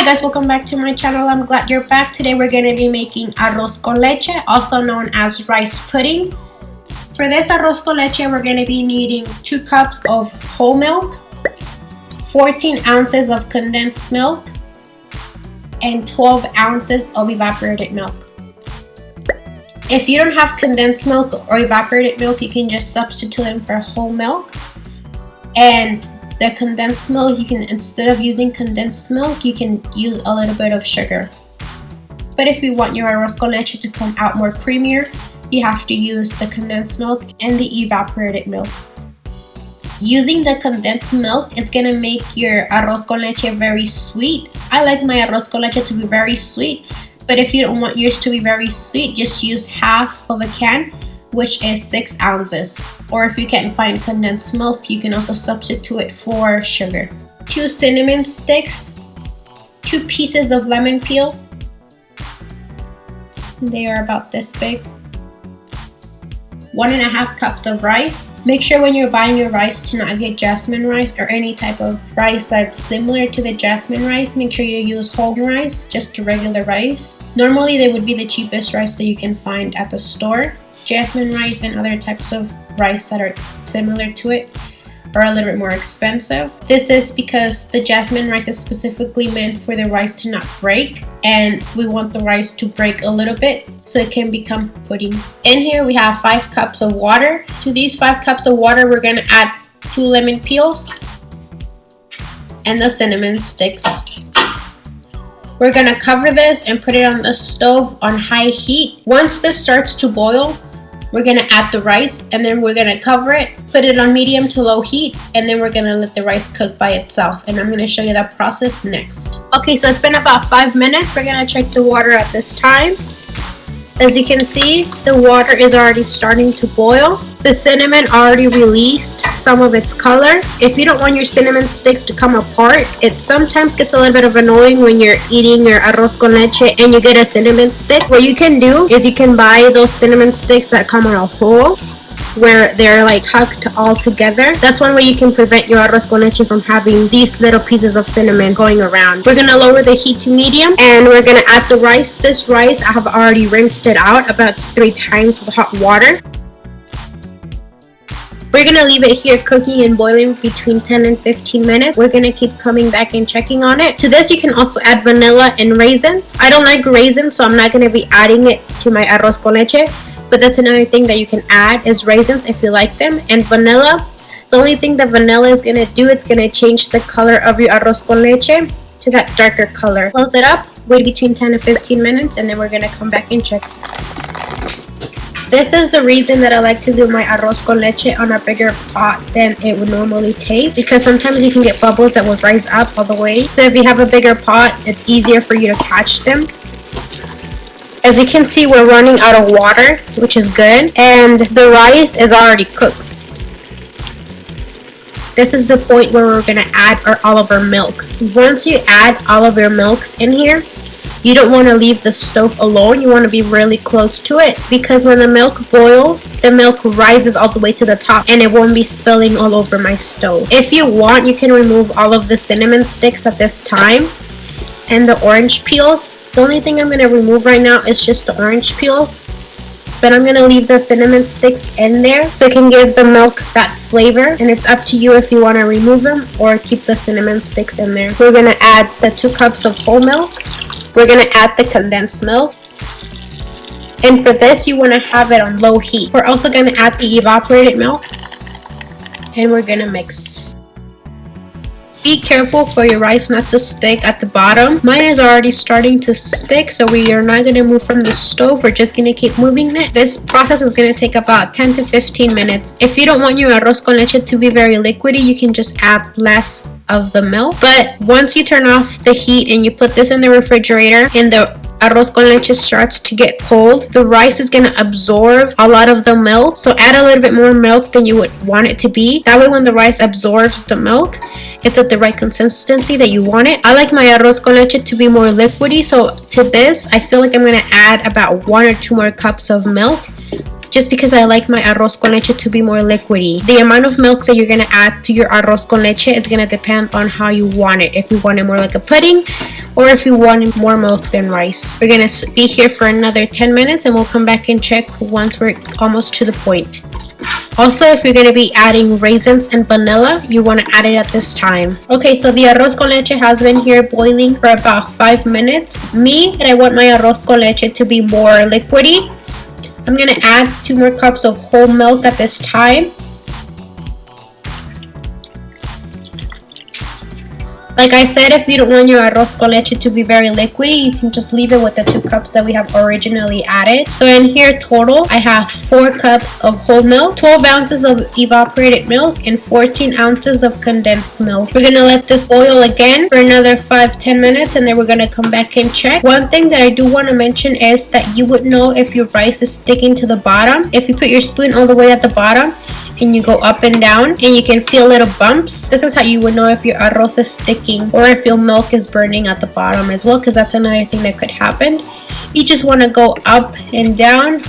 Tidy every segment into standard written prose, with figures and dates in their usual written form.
Hi guys, welcome back to my channel. I'm glad you're back. Today we're going to be making arroz con leche, also known as rice pudding. For this arroz con leche, we're going to be needing 2 cups of whole milk, 14 ounces of condensed milk, and 12 ounces of evaporated milk. If you don't have condensed milk or evaporated milk, you can just substitute them for whole milk. And the condensed milk, you can, instead of using condensed milk, you can use a little bit of sugar. But if you want your arroz con leche to come out more creamier, you have to use the condensed milk and the evaporated milk. Using the condensed milk, it's gonna make your arroz con leche very sweet. I like my arroz con leche to be very sweet, but if you don't want yours to be very sweet, just use half of a can, which is 6 ounces. Or if you can't find condensed milk, you can also substitute it for sugar. 2 cinnamon sticks, 2 pieces of lemon peel. They are about this big. 1.5 cups of rice. Make sure when you're buying your rice to not get jasmine rice or any type of rice that's similar to the jasmine rice. Make sure you use whole rice, just regular rice. Normally they would be the cheapest rice that you can find at the store. Jasmine rice and other types of rice that are similar to it are a little bit more expensive. This is because the jasmine rice is specifically meant for the rice to not break, and we want the rice to break a little bit so it can become pudding. In here we have 5 cups of water. To these 5 cups of water, we're going to add 2 lemon peels and the cinnamon sticks. We're going to cover this and put it on the stove on high heat. Once this starts to boil, we're going to add the rice, and then we're going to cover it, put it on medium to low heat, and then we're going to let the rice cook by itself. And I'm going to show you that process next. Okay, so it's been about 5 minutes. We're going to check the water at this time. As you can see, the water is already starting to boil. The cinnamon already released some of its color. If you don't want your cinnamon sticks to come apart, it sometimes gets a little bit of annoying when you're eating your arroz con leche and you get a cinnamon stick. What you can do is you can buy those cinnamon sticks that come on a whole, where they're like tucked all together. That's one way you can prevent your arroz con leche from having these little pieces of cinnamon going around. We're gonna lower the heat to medium, and we're gonna add the rice. This rice, I have already rinsed it out about 3 times with hot water. We're gonna leave it here cooking and boiling between 10 and 15 minutes. We're gonna keep coming back and checking on it. To this, you can also add vanilla and raisins. I don't like raisins, so I'm not gonna be adding it to my arroz con leche. But that's another thing that you can add is raisins if you like them, and vanilla. The only thing that vanilla is going to do, it's going to change the color of your arroz con leche to that darker color. Close it up, wait between 10 and 15 minutes, and then we're going to come back and check. This is the reason that I like to do my arroz con leche on a bigger pot than it would normally take, because sometimes you can get bubbles that will rise up all the way. So if you have a bigger pot, it's easier for you to catch them. As you can see, we're running out of water, which is good, and the rice is already cooked. This is the point where we're going to add all of our milks. Once you add all of your milks in here, you don't want to leave the stove alone. You want to be really close to it, because when the milk boils, the milk rises all the way to the top and it won't be spilling all over my stove. If you want, you can remove all of the cinnamon sticks at this time and the orange peels. The only thing I'm going to remove right now is just the orange peels, but I'm going to leave the cinnamon sticks in there so it can give the milk that flavor, and it's up to you if you want to remove them or keep the cinnamon sticks in there. We're going to add the 2 cups of whole milk. We're going to add the condensed milk, and for this you want to have it on low heat. We're also going to add the evaporated milk, and we're going to mix. Be careful for your rice not to stick at the bottom. Mine is already starting to stick, so we are not going to move from the stove. We're just going to keep moving it. This process is going to take about 10 to 15 minutes. If you don't want your arroz con leche to be very liquidy, you can just add less of the milk. But once you turn off the heat and you put this in the refrigerator and the arroz con leche starts to get cold, the rice is going to absorb a lot of the milk. So add a little bit more milk than you would want it to be. That way when the rice absorbs the milk, it's at the right consistency that you want it. I like my arroz con leche to be more liquidy, so to this I feel like I'm going to add about 1 or 2 more cups of milk just because I like my arroz con leche to be more liquidy. The amount of milk that you're gonna add to your arroz con leche is gonna depend on how you want it. If you want it more like a pudding, or if you want more milk than rice. We're gonna be here for another 10 minutes and we'll come back and check once we're almost to the point. Also, if you're going to be adding raisins and vanilla, you want to add it at this time. Okay, so the arroz con leche has been here boiling for about 5 minutes. I want my arroz con leche to be more liquidy. I'm going to add 2 more cups of whole milk at this time. Like I said, if you don't want your arroz con leche to be very liquidy, you can just leave it with the 2 cups that we have originally added. So in here total, I have 4 cups of whole milk, 12 ounces of evaporated milk, and 14 ounces of condensed milk. We're going to let this boil again for another 5-10 minutes, and then we're going to come back and check. One thing that I do want to mention is that you would know if your rice is sticking to the bottom. If you put your spoon all the way at the bottom, and you go up and down and you can feel little bumps, this is how you would know if your arroz is sticking or if your milk is burning at the bottom as well, because that's another thing that could happen. You just want to go up and down,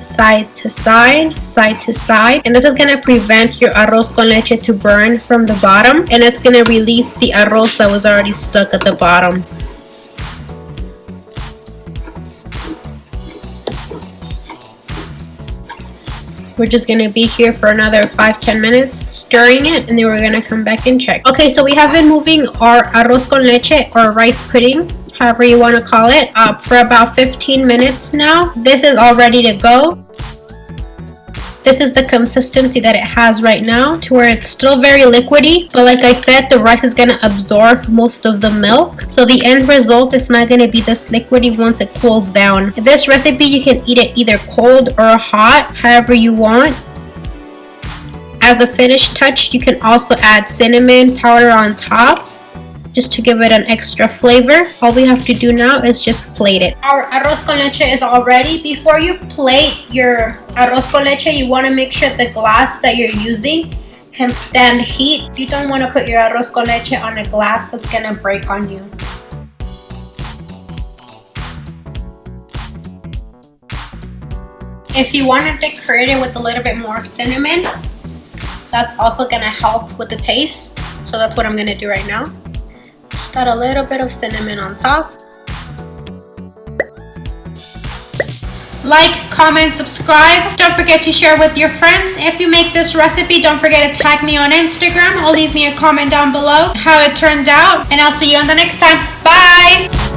side to side, and this is going to prevent your arroz con leche to burn from the bottom, and it's going to release the arroz that was already stuck at the bottom. We're just going to be here for another 5-10 minutes stirring it, and then we're going to come back and check. Okay, so we have been moving our arroz con leche or rice pudding, however you want to call it, up for about 15 minutes now. This is all ready to go. This is the consistency that it has right now, to where it's still very liquidy, but like I said, the rice is going to absorb most of the milk, so the end result is not going to be this liquidy once it cools down. This recipe, you can eat it either cold or hot, however you want. As a finished touch, you can also add cinnamon powder on top, just to give it an extra flavor. All we have to do now is just plate it. Our arroz con leche is all ready. Before you plate your arroz con leche, you want to make sure the glass that you're using can stand heat. You don't want to put your arroz con leche on a glass that's going to break on you. If you want to decorate it with a little bit more cinnamon, that's also going to help with the taste. So that's what I'm going to do right now. Just add a little bit of cinnamon on top. Like, comment, subscribe. Don't forget to share with your friends. If you make this recipe, don't forget to tag me on Instagram or leave me a comment down below how it turned out. And I'll see you on the next time. Bye!